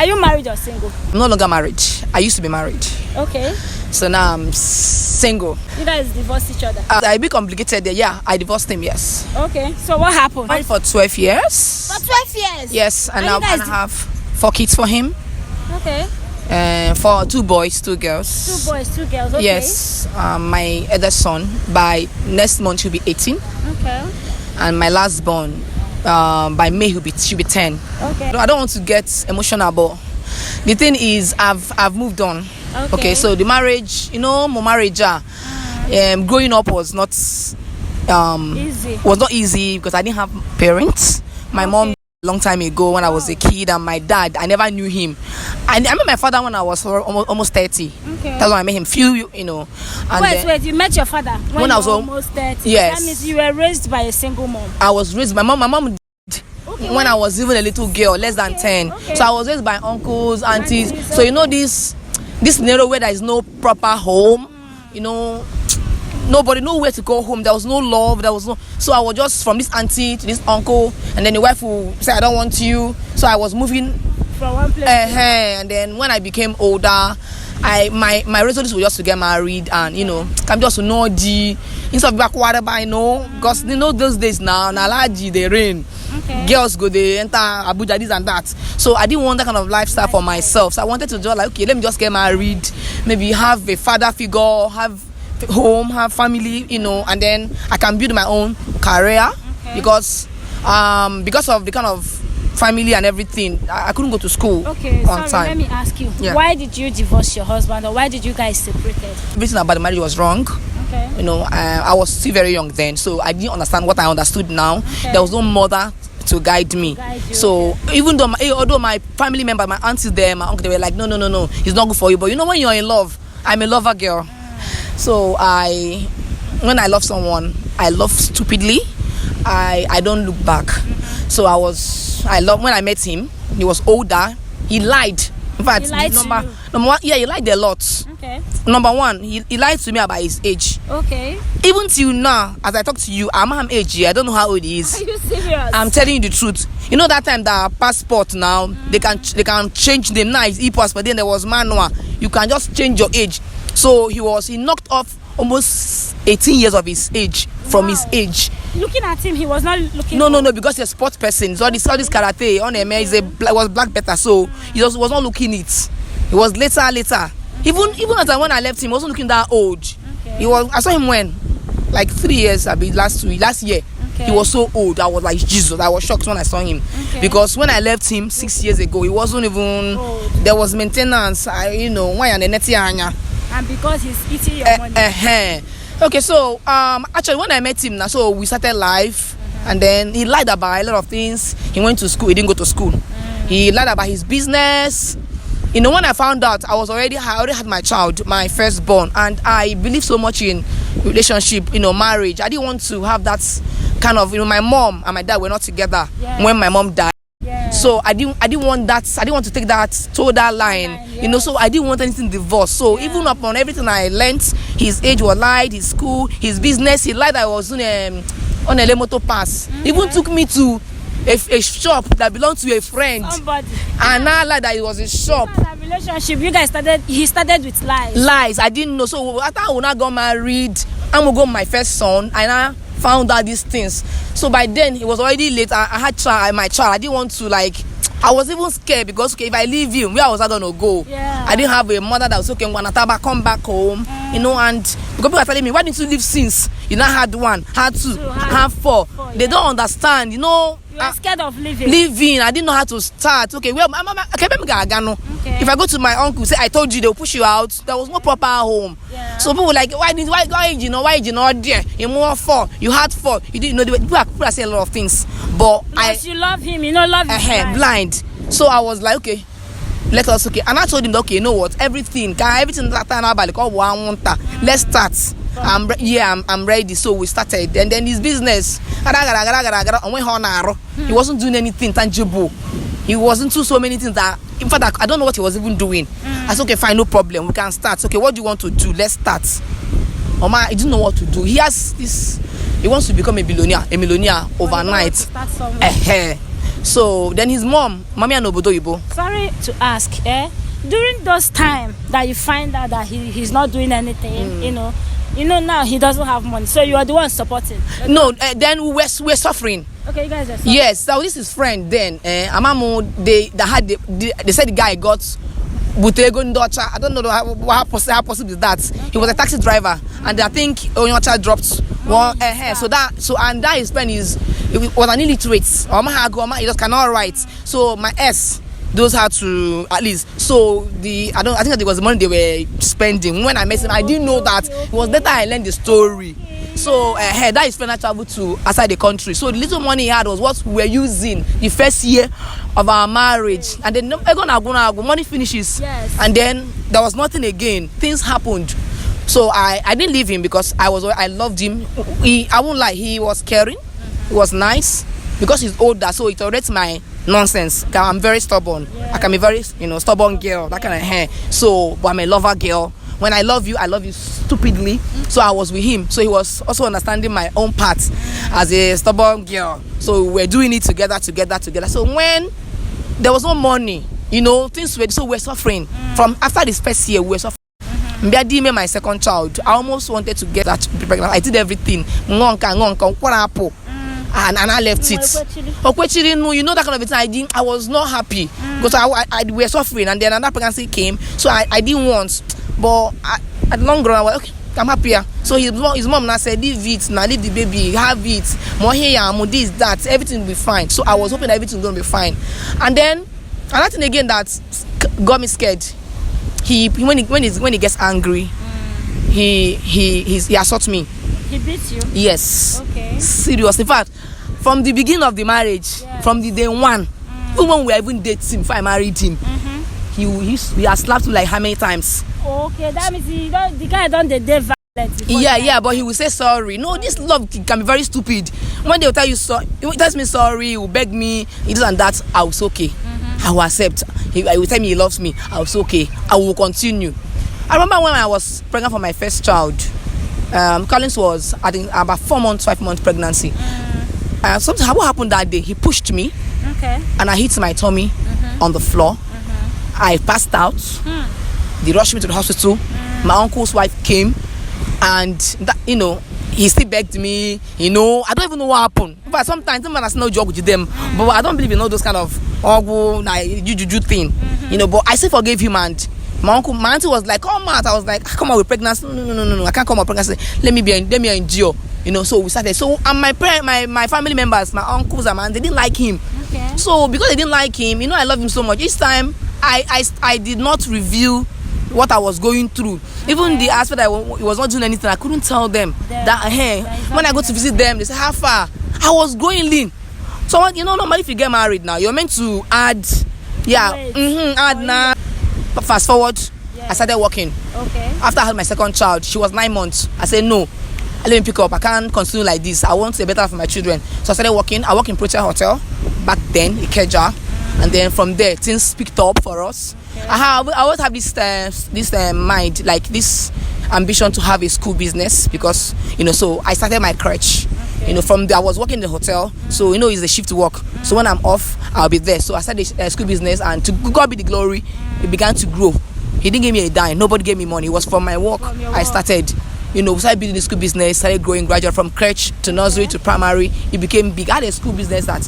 Are you married or single? I'm no longer married. I used to be married. Okay. So now I'm single. You guys divorced each other? I be complicated there. Yeah, I divorced him, yes. Okay. So what happened? Married for 12 years. For 12 years? Yes, and And now you guys I have 4 kids for him. Okay. For 2 boys, 2 girls. 2 boys, 2 girls. Okay. Yes, my other son, by next month, he'll be 18. Okay. And my last born, by May, she'll be 10. Okay. I don't want to get emotional, but the thing is, I've moved on. Okay, so the marriage, my marriage, growing up was not Easy. was not easy because I didn't have parents. My mom long time ago when I was a kid, and my dad, I never knew him. I met my father when I was almost 30. Okay. That's when I met him. And Wait, you met your father when I you was were almost 30? Yes. That means you were raised by a single mom. I was raised by my mom when I was even a little girl, less than 10. Okay. So I was raised by uncles, aunties. So this scenario where there is no proper home, nobody know where to go home. There was no love. So I was just from this auntie to this uncle, and then the wife will say, "I don't want you." So I was moving from one place. And then when I became older, my resolution was just to get married, and come just to know instead of back whatever because those days now they rain. Okay. Girls go, they enter Abuja, this and that. So I didn't want that kind of lifestyle for myself. So I wanted to just let me just get married, maybe have a father figure, have home, have family, and then I can build my own career. Okay. because of the kind of family and everything, I couldn't go to school on time. Let me ask you, Yeah. why did you divorce your husband, or why did you guys separated? Everything about the marriage was wrong. Okay. I was still very young then, so I didn't understand what I understood now. Okay. There was no mother to guide me. So even although my family member, my aunties there, my uncle, they were like, no, it's not good for you. But when you're in love, I'm a lover girl. So when I love someone, I love stupidly. I don't look back. So when I met him, he was older. He lied. In fact, He lied to number you? one, yeah, he lied a lot. Okay. Number one, he lied to me about his age. Okay. Even till now, as I talk to you, I'm age here. I don't know how old he Are is. you serious? I'm telling you the truth. That time that passport now, they can change them. Now it's e-passport. Then there was manual. You can just change your age. So he knocked off almost 18 years of his age from his age. Looking at him, he was not looking. No, because he's a sports person. So all this karate on him was black better. So he just was not looking it. It was later. Even at the time when I left him, he wasn't looking that old. Okay. I saw him when, like 3 years. Last year. Okay. He was so old. I was like, Jesus. I was shocked when I saw him. Okay. Because when I left him 6 years ago, he wasn't even old. There was maintenance. Why and the And because he's eating your money. Okay, so actually when I met him now, so we started life, and then he lied about a lot of things. He went to school. He didn't go to school. He lied about his business. When I found out, I already had my child, my firstborn, and I believe so much in relationship, marriage. I didn't want to have that kind of, my mom and my dad were not together when my mom died. Yeah. So I didn't want that. I didn't want to take that line. So I didn't want anything divorced. So even upon everything I learned, his age was lied, his school, his business, he lied that I was on a Lemoto pass. Even took me to a shop that belonged to a friend. Somebody. And I lied that it was a shop. Relationship, you guys he started with lies. Lies, I didn't know. So after I now got married, I'm gonna go my first son, and I found out these things. So by then it was already late. I had my child. I didn't want to I was even scared because if I leave him, where was I gonna go? Yeah. I didn't have a mother that was okay. I'm gonna come back home, and because people are telling me, why didn't you leave since you now had 1, had 2, had 4? They don't understand, You were scared of leaving. I didn't know how to start. Okay, well, if I go to my uncle, say I told you, they'll push you out. There was no proper home. Yeah. So people were like, why did you not there? You more 4, you had 4, you didn't know. People are saying a lot of things, but because you love him, love him blind. So I was like, okay, let us and I told him, okay, you know what, everything that time about let's start. I'm ready. So we started, and then his business, he wasn't doing anything tangible. He wasn't doing so many things that, in fact, I don't know what he was even doing. I said, okay, fine, no problem, we can start. Okay, what do you want to do? Let's start. Oma, he didn't know what to do. He has this. He wants to become a millionaire overnight. So then his mom, Mami Anobodo Ibo. Sorry to ask, during those time that you find out that he's not doing anything, you know now he doesn't have money, so you are the one supporting. Okay. No, then we're suffering. Okay, you guys are suffering. Yes, so this is friend then. Amamu, they said the guy got Butego Ndocha. I don't know how possible is that. Okay. He was a taxi driver, and I think Onyocha dropped one. And that his friend was an illiterate. He just cannot write. So my those had to at least. So I think that it was the money they were spending. When I met him, I didn't know that. It was later I learned the story. So that is when I traveled to outside the country. So the little money he had was what we were using the first year of our marriage. And then money finishes. Yes. And then there was nothing again. Things happened. So I didn't leave him because I loved him. I won't lie, he was caring. He was nice because he's older, so it tolerates my nonsense. I'm very stubborn. Yeah. I can be very stubborn girl, that kind of hair. So but I'm a lover girl. When I love you stupidly. So I was with him. So he was also understanding my own part as a stubborn girl. So we're doing it together. So when there was no money, things we're suffering. From after this first year, we're suffering. Mbiadi, my second child, I almost wanted to get that pregnant. I did everything. What happened? And I left it. Okwechiri, no, that kind of thing. I was not happy because we were suffering, and then another pregnancy came. So I didn't want, but at the long run, I was okay. I'm happier. So his mom now said, leave it, now leave the baby, have it. More here, more this, that, everything will be fine. So I was hoping that everything was going to be fine. And then another thing again that got me scared. When he gets angry, he assaults me. He beats you? Yes. Okay. Serious. In fact, from the beginning of the marriage, from the day one, even when we were even dating before I married him, he has slapped me like how many times? Okay, that means the guy done the day violent. Yeah, but he will say sorry. No, this love can be very stupid. When they will tell you sorry, he will tell me sorry, he will beg me, he does and that, I was okay. I will accept. He will tell me he loves me, I was okay. I will continue. I remember when I was pregnant for my first child. Collins was, I think, about 5 months pregnancy. Something what happened that day, he pushed me, and I hit my tummy on the floor. I passed out. They rushed me to the hospital. My uncle's wife came, and that, he still begged me. I don't even know what happened. But sometimes man has no job with them. But I don't believe in all those kind of juju thing. But I still forgave him, and my auntie was like, come out. I was like, come out with pregnancy. No, I can't come out with pregnancy. Let me endure. So we started. So and my family members, my uncles and my aunts, they didn't like him. Okay. So because they didn't like him, I love him so much. Each time I did not reveal what I was going through. Even the aspect that he was not doing anything, I couldn't tell them that when I go to visit them, they say, how far? I was growing lean. So normally if you get married now, you're meant to add add now. Fast forward, I started working. Okay. After I had my second child, she was 9 months. I said, no, let me pick up. I can't continue like this. I want a better life for my children. So I started working. I worked in Protea Hotel back then, Ikeja. And then from there, things picked up for us. Okay. I always have this mind, like this ambition to have a school business because, so I started my crèche. Okay. From there, I was working in the hotel. So, it's a shift work. So when I'm off, I'll be there. So I started a school business, and to God be the glory, it began to grow. He didn't give me a dime. Nobody gave me money. It was from my work. I started. Started building the school business, started growing gradually from crèche to nursery to primary. It became big. I had a school business that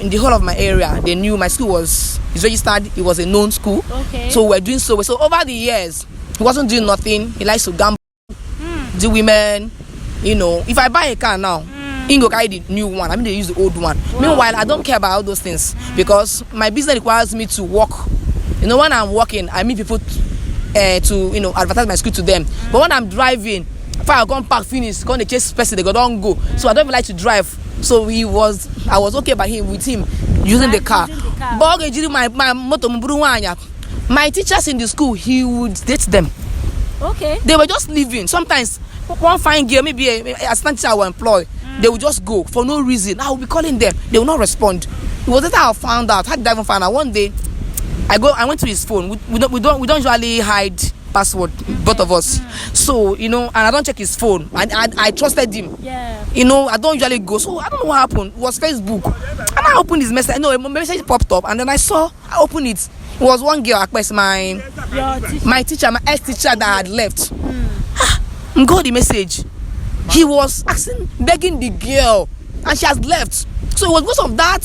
in the whole of my area, they knew my school is registered. It was a known school. Okay. So we're doing so. So over the years, he wasn't doing nothing. He likes to gamble, do women. If I buy a car now, he go carry the new one. They use the old one. Wow. Meanwhile, I don't care about all those things because my business requires me to work. When I'm working, I meet people to advertise my school to them. But when I'm driving, if I come back finish, go to chase person, they don't go. So I don't even like to drive. So I was okay by him with him using the car. But my teachers in the school, he would date them. Okay. They were just leaving. Sometimes one fine girl, maybe a assistant teacher I will employ, they would just go for no reason. I will be calling them. They will not respond. It was that I found out. How did I even find out? One day, I went to his phone. We don't usually hide password, both of us. So and I don't check his phone. I trusted him. Yeah. I don't usually go. So I don't know what happened. It was Facebook, and I I opened his message. No, a message popped up, and then I opened it. It was one girl, my teacher, my ex teacher that had left. Got the message. He was begging the girl, and she has left. So it was most of that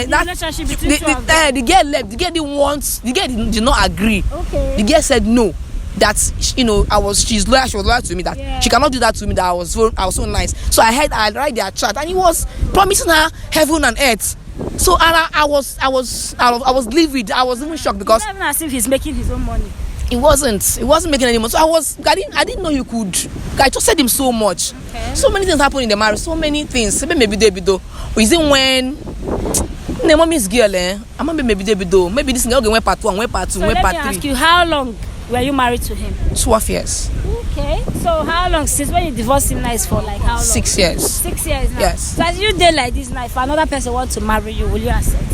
relationship between the girl left. The girl didn't want. The girl did not agree. Okay. The girl said no. That she's loyal. She was loyal to me. That she cannot do that to me. That I was so nice. So I read their chat, and he was promising her heaven and earth. So I was livid. I was even shocked because it's not even as if he's making his own money. It wasn't making any money. So I didn't know you could. I trusted him so much. Okay. So many things happened in the marriage. So many things. Maybe though. Is it when the mommy's girl? Maybe though. Maybe this girl went part 1, went part 2, went part 3. Let me ask you, how long were you married to him? 12 years. Okay. So how long since when you divorced him now is for like how long? 6 years. 6 years now. Yes. So as you did like this now, if another person wants to marry you, will you accept?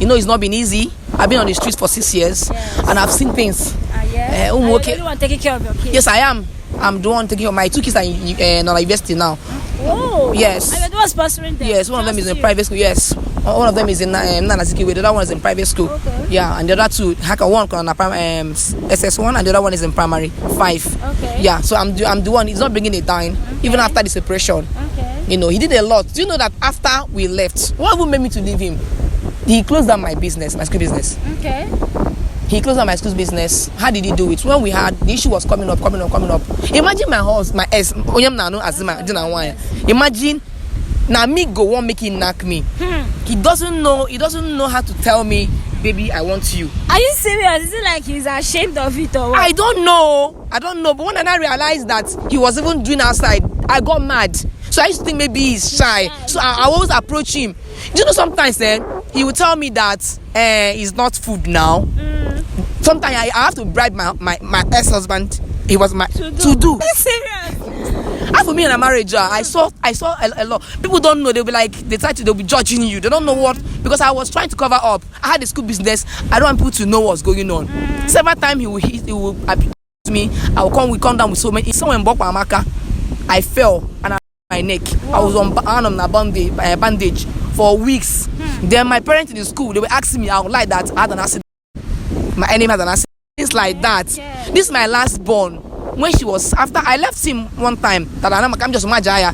It's not been easy. I've been on the streets for 6 years, yes. And I've seen things. Yes. Are you the one taking care of your kids? Yes, I am. I'm the one taking care of my 2 kids are in university now. Oh. Yes. Are you the one sponsoring them? Yes, one of them is in private school. Yes. One of them is in Nanazikiwe. The other one is in private school. Okay. Yeah, and the other two, one on SS1, and the other one is in primary 5. Okay. Yeah, so I'm the one. He's not bringing it down, even after the separation. Okay. He did a lot. Do you know that after we left, what even made me to leave him? He closed down my school business. Okay. He closed down my school business. How did he do it? When we had the issue was coming up. Imagine my ex, imagine now me go one make him knock me. He doesn't know how to tell me, baby, I want you. Are you serious? Is it like he's ashamed of it or what? I don't know. But when I realized that he was even doing outside, I got mad. So I used to think maybe he's shy. So I always approach him. Do you know sometimes he would tell me that it's not food now. Sometimes I have to bribe my ex-husband. He was to do. Are you serious? For me in a marriage, I saw a lot. People don't know. They'll be judging you. They don't know what, because I was trying to cover up. I had a school business. I don't want people to know what's going on. Several times he will abuse me. We come down with so many. Someone broke my marker. I fell and I my neck. I was on bandage for weeks. Then my parents in the school, they were asking me, I would like that I had an accident. My enemy had an accident. Things like that. Yeah. This is my last born. When she was after I left him one time, that I'm just majaya.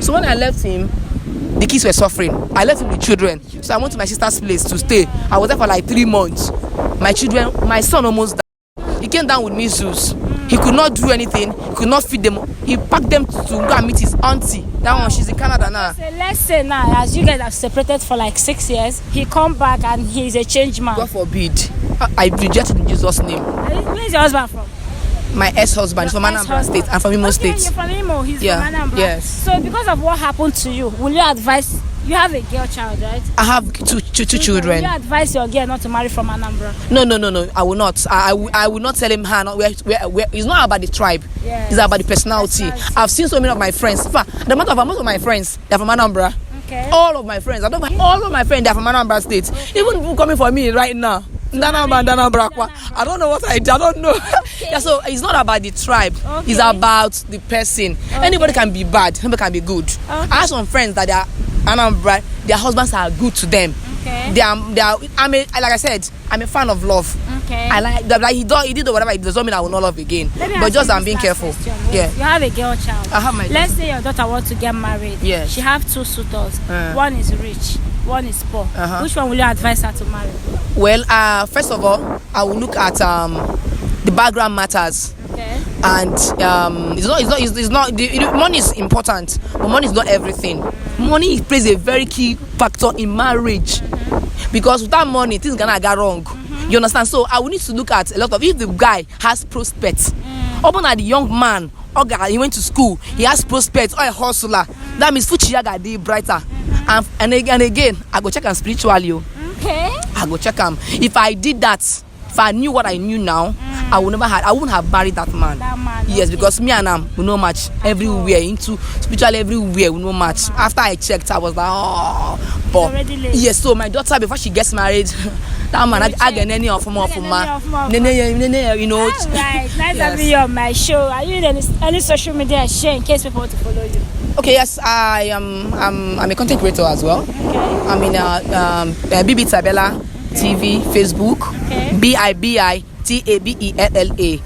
So when I left him, the kids were suffering. I left him with children. So I went to my sister's place to stay. I was there for like 3 months. My son almost died. He came down with measles. He could not do anything. He could not feed them. He packed them to go and meet his auntie. That one, she's in Canada now. So let's say now, as you guys have separated for like 6 years, he come back and he's a changed man. God forbid. I reject it in Jesus' name. Where's your husband from? My ex-husband is from Anambra State. I'm from Imo State. You're from Imo. He's from Anambra. Yes. So because of what happened to you, will you advise? You have a girl child, right? I have two children. Will you advise your girl not to marry from Anambra? No. I will not. I will not tell him her. It's not about the tribe. Yes. It's about the personality. I've seen so many of my friends. In fact, most of my friends, they're from Anambra. Okay. All of my friends. All of my friends, they're from Anambra State. Even people coming for me right now. I don't know what I don't know. Okay. Yeah, so it's not about the tribe. Okay. It's about the person. Okay. Anybody can be bad. Anybody can be good. Okay. I have some friends that they are Anambra. Their husbands are good to them. Okay. They are. Like I said, I'm a fan of love. Okay. I like that. Like he did whatever. It doesn't mean I will not love again. But just I'm being careful. Yeah. You have a girl child. I have my. Let's say your daughter wants to get married. Yes. She have 2 suitors. One is rich. One is poor. Which one will you advise her to marry? Well, first of all, I will look at the background matters. Okay. And it's not money is important, but money is not everything. Money plays a very key factor in marriage, because without money things gonna go wrong. You understand? So I will need to look at a lot of, if the guy has prospects, open at the young man, he went to school, he has prospects, or a hustler, that means future ga dey brighter. And again, I go check him spiritually. Okay. I go check him. If I did that, if I knew what I knew now, I wouldn't have married that man. Yes, okay. Because me and him we no match everywhere, into spiritual everywhere, we no match. After I checked, I was like, oh, but yes. So my daughter, before she gets married, that man I get any of my, you know. All right, nice having you on my show. Are you in any social media share in case people want to follow you? Okay, yes, I'm a content creator as well. Okay. I'm in Bibi Tabella TV, Facebook, Okay. BIBITABELLA,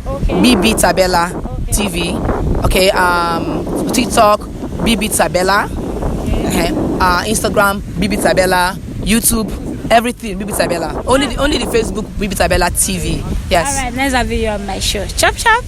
Okay. Bibi Tabella Okay. TV. Okay, TikTok, Bibi Tabella, Instagram, Bibi Tabella, YouTube, everything, Bibi Tabella. Only the Facebook, Bibi Tabella TV. Yes. All right, let's have you on my show. Chop chop.